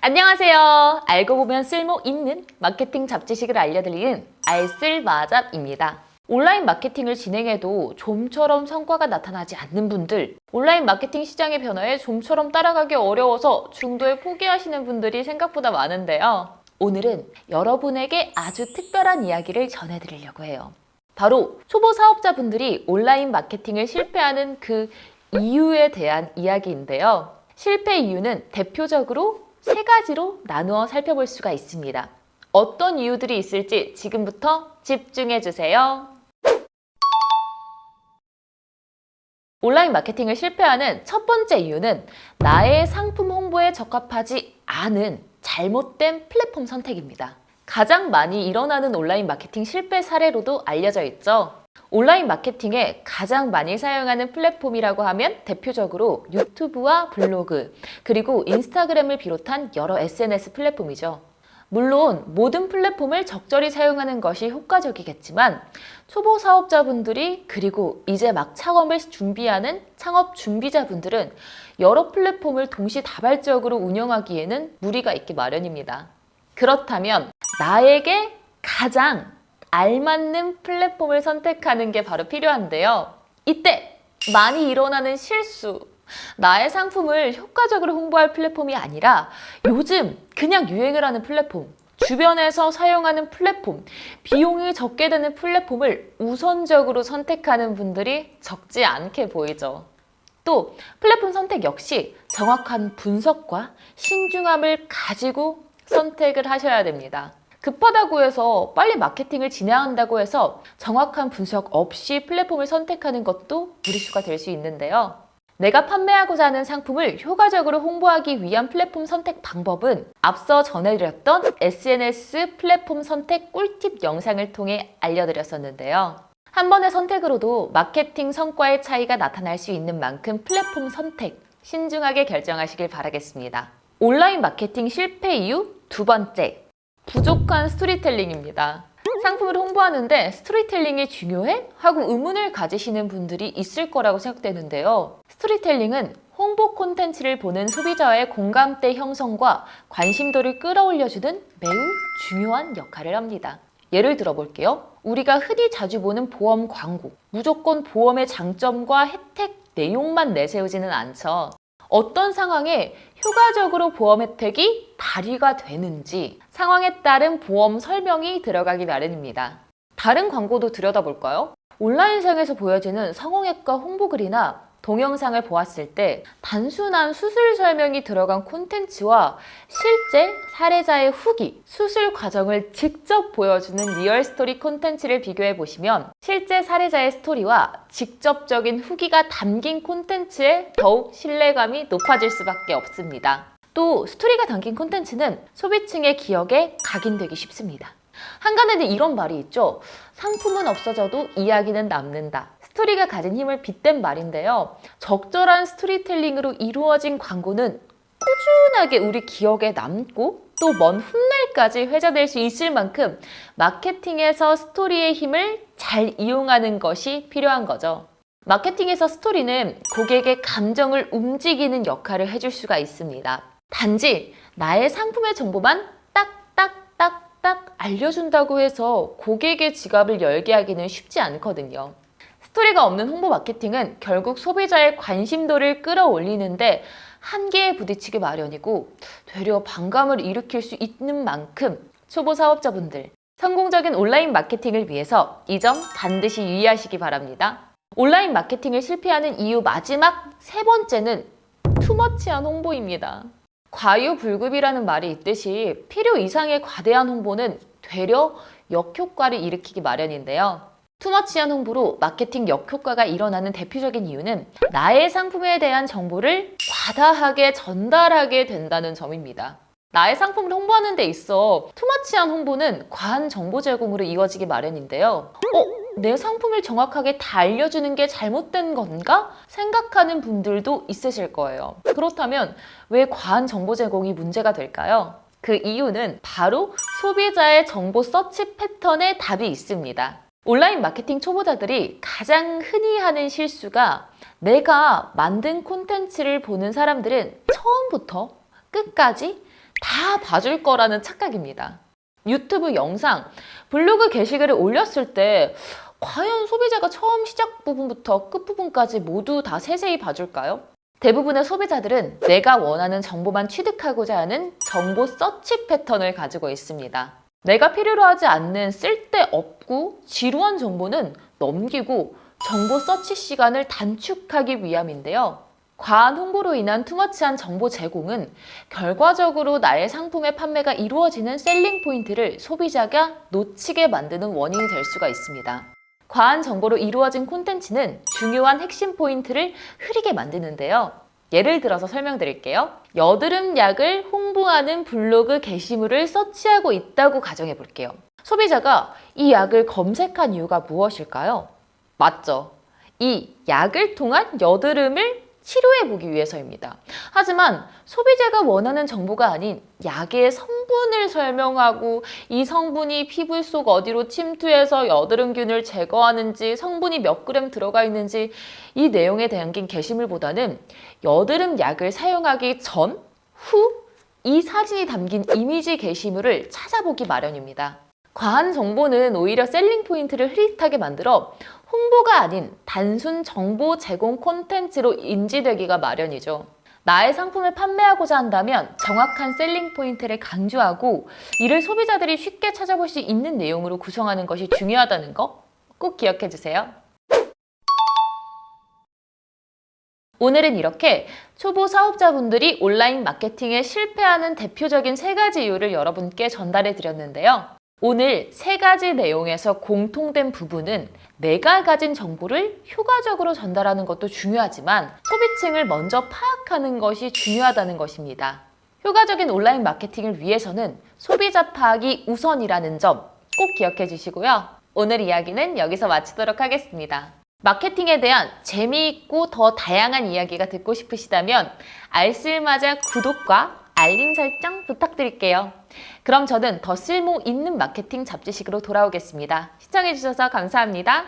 안녕하세요. 알고 보면 쓸모 있는 마케팅 잡지식을 알려드리는 알쓸마잡입니다. 온라인 마케팅을 진행해도 좀처럼 성과가 나타나지 않는 분들, 온라인 마케팅 시장의 변화에 좀처럼 따라가기 어려워서 중도에 포기하시는 분들이 생각보다 많은데요. 오늘은 여러분에게 아주 특별한 이야기를 전해드리려고 해요. 바로 초보 사업자분들이 온라인 마케팅을 실패하는 그 이유에 대한 이야기인데요. 실패 이유는 대표적으로 세 가지로 나누어 살펴볼 수가 있습니다. 어떤 이유들이 있을지 지금부터 집중해 주세요. 온라인 마케팅을 실패하는 첫 번째 이유는 나의 상품 홍보에 적합하지 않은 잘못된 플랫폼 선택입니다. 가장 많이 일어나는 온라인 마케팅 실패 사례로도 알려져 있죠. 온라인 마케팅에 가장 많이 사용하는 플랫폼이라고 하면 대표적으로 유튜브와 블로그, 그리고 인스타그램을 비롯한 여러 SNS 플랫폼이죠. 물론 모든 플랫폼을 적절히 사용하는 것이 효과적이겠지만 초보 사업자분들이 그리고 이제 막 창업을 준비하는 창업 준비자분들은 여러 플랫폼을 동시다발적으로 운영하기에는 무리가 있기 마련입니다. 그렇다면 나에게 가장 알맞는 플랫폼을 선택하는 게 바로 필요한데요. 이때 많이 일어나는 실수, 나의 상품을 효과적으로 홍보할 플랫폼이 아니라 요즘 그냥 유행을 하는 플랫폼, 주변에서 사용하는 플랫폼, 비용이 적게 드는 플랫폼을 우선적으로 선택하는 분들이 적지 않게 보이죠. 또 플랫폼 선택 역시 정확한 분석과 신중함을 가지고 선택을 하셔야 됩니다. 급하다고 해서 빨리 마케팅을 진행한다고 해서 정확한 분석 없이 플랫폼을 선택하는 것도 무리수가 될 수 있는데요. 내가 판매하고자 하는 상품을 효과적으로 홍보하기 위한 플랫폼 선택 방법은 앞서 전해드렸던 SNS 플랫폼 선택 꿀팁 영상을 통해 알려드렸었는데요. 한 번의 선택으로도 마케팅 성과의 차이가 나타날 수 있는 만큼 플랫폼 선택 신중하게 결정하시길 바라겠습니다. 온라인 마케팅 실패 이유 두 번째, 부족한 스토리텔링입니다. 상품을 홍보하는데 스토리텔링이 중요해? 하고 의문을 가지시는 분들이 있을 거라고 생각되는데요. 스토리텔링은 홍보 콘텐츠를 보는 소비자의 공감대 형성과 관심도를 끌어올려주는 매우 중요한 역할을 합니다. 예를 들어볼게요. 우리가 흔히 자주 보는 보험 광고, 무조건 보험의 장점과 혜택 내용만 내세우지는 않죠. 어떤 상황에 효과적으로 보험 혜택이 발휘가 되는지 상황에 따른 보험 설명이 들어가기 마련입니다. 다른 광고도 들여다볼까요? 온라인상에서 보여지는 성형외과 홍보글이나 동영상을 보았을 때 단순한 수술 설명이 들어간 콘텐츠와 실제 사례자의 후기, 수술 과정을 직접 보여주는 리얼 스토리 콘텐츠를 비교해 보시면 실제 사례자의 스토리와 직접적인 후기가 담긴 콘텐츠에 더욱 신뢰감이 높아질 수밖에 없습니다. 또 스토리가 담긴 콘텐츠는 소비층의 기억에 각인되기 쉽습니다. 한간에는 이런 말이 있죠. 상품은 없어져도 이야기는 남는다. 스토리가 가진 힘을 빗댄 말인데요. 적절한 스토리텔링으로 이루어진 광고는 꾸준하게 우리 기억에 남고 또 먼 훗날까지 회자될 수 있을 만큼 마케팅에서 스토리의 힘을 잘 이용하는 것이 필요한 거죠. 마케팅에서 스토리는 고객의 감정을 움직이는 역할을 해줄 수가 있습니다. 단지 나의 상품의 정보만 딱 알려준다고 해서 고객의 지갑을 열게 하기는 쉽지 않거든요. 스토리가 없는 홍보 마케팅은 결국 소비자의 관심도를 끌어올리는데 한계에 부딪히기 마련이고 되려 반감을 일으킬 수 있는 만큼 초보 사업자분들, 성공적인 온라인 마케팅을 위해서 이 점 반드시 유의하시기 바랍니다. 온라인 마케팅을 실패하는 이유 마지막 세 번째는 투머치한 홍보입니다. 과유불급이라는 말이 있듯이 필요 이상의 과대한 홍보는 되려 역효과를 일으키기 마련인데요. 투머치한 홍보로 마케팅 역효과가 일어나는 대표적인 이유는 나의 상품에 대한 정보를 과다하게 전달하게 된다는 점입니다. 나의 상품을 홍보하는 데 있어 투머치한 홍보는 과한 정보 제공으로 이어지기 마련인데요. 내 상품을 정확하게 다 알려주는 게 잘못된 건가? 생각하는 분들도 있으실 거예요. 그렇다면 왜 과한 정보 제공이 문제가 될까요? 그 이유는 바로 소비자의 정보 서치 패턴에 답이 있습니다. 온라인 마케팅 초보자들이 가장 흔히 하는 실수가 내가 만든 콘텐츠를 보는 사람들은 처음부터 끝까지 다 봐줄 거라는 착각입니다. 유튜브 영상, 블로그 게시글을 올렸을 때 과연 소비자가 처음 시작 부분부터 끝 부분까지 모두 다 세세히 봐줄까요? 대부분의 소비자들은 내가 원하는 정보만 취득하고자 하는 정보 서치 패턴을 가지고 있습니다. 내가 필요로 하지 않는 쓸데없고 지루한 정보는 넘기고 정보 서치 시간을 단축하기 위함인데요. 과한 홍보로 인한 투머치한 정보 제공은 결과적으로 나의 상품의 판매가 이루어지는 셀링 포인트를 소비자가 놓치게 만드는 원인이 될 수가 있습니다. 과한 정보로 이루어진 콘텐츠는 중요한 핵심 포인트를 흐리게 만드는데요. 예를 들어서 설명드릴게요. 여드름 약을 홍보하는 블로그 게시물을 서치하고 있다고 가정해 볼게요. 소비자가 이 약을 검색한 이유가 무엇일까요? 맞죠. 이 약을 통한 여드름을 치료해보기 위해서입니다. 하지만 소비자가 원하는 정보가 아닌 약의 성분을 설명하고 이 성분이 피부 속 어디로 침투해서 여드름균을 제거하는지, 성분이 몇 그램 들어가 있는지 이 내용에 대한 게시물보다는 여드름 약을 사용하기 전, 후 이 사진이 담긴 이미지 게시물을 찾아보기 마련입니다. 과한 정보는 오히려 셀링 포인트를 흐릿하게 만들어 홍보가 아닌 단순 정보 제공 콘텐츠로 인지되기가 마련이죠. 나의 상품을 판매하고자 한다면 정확한 셀링 포인트를 강조하고 이를 소비자들이 쉽게 찾아볼 수 있는 내용으로 구성하는 것이 중요하다는 거 꼭 기억해 주세요. 오늘은 이렇게 초보 사업자분들이 온라인 마케팅에 실패하는 대표적인 3가지 이유를 여러분께 전달해 드렸는데요. 오늘 3가지 내용에서 공통된 부분은 내가 가진 정보를 효과적으로 전달하는 것도 중요하지만 소비층을 먼저 파악하는 것이 중요하다는 것입니다. 효과적인 온라인 마케팅을 위해서는 소비자 파악이 우선이라는 점 꼭 기억해 주시고요. 오늘 이야기는 여기서 마치도록 하겠습니다. 마케팅에 대한 재미있고 더 다양한 이야기가 듣고 싶으시다면 알쓸마자 구독과 알림 설정 부탁드릴게요. 그럼 저는 더 쓸모 있는 마케팅 잡지식으로 돌아오겠습니다. 시청해주셔서 감사합니다.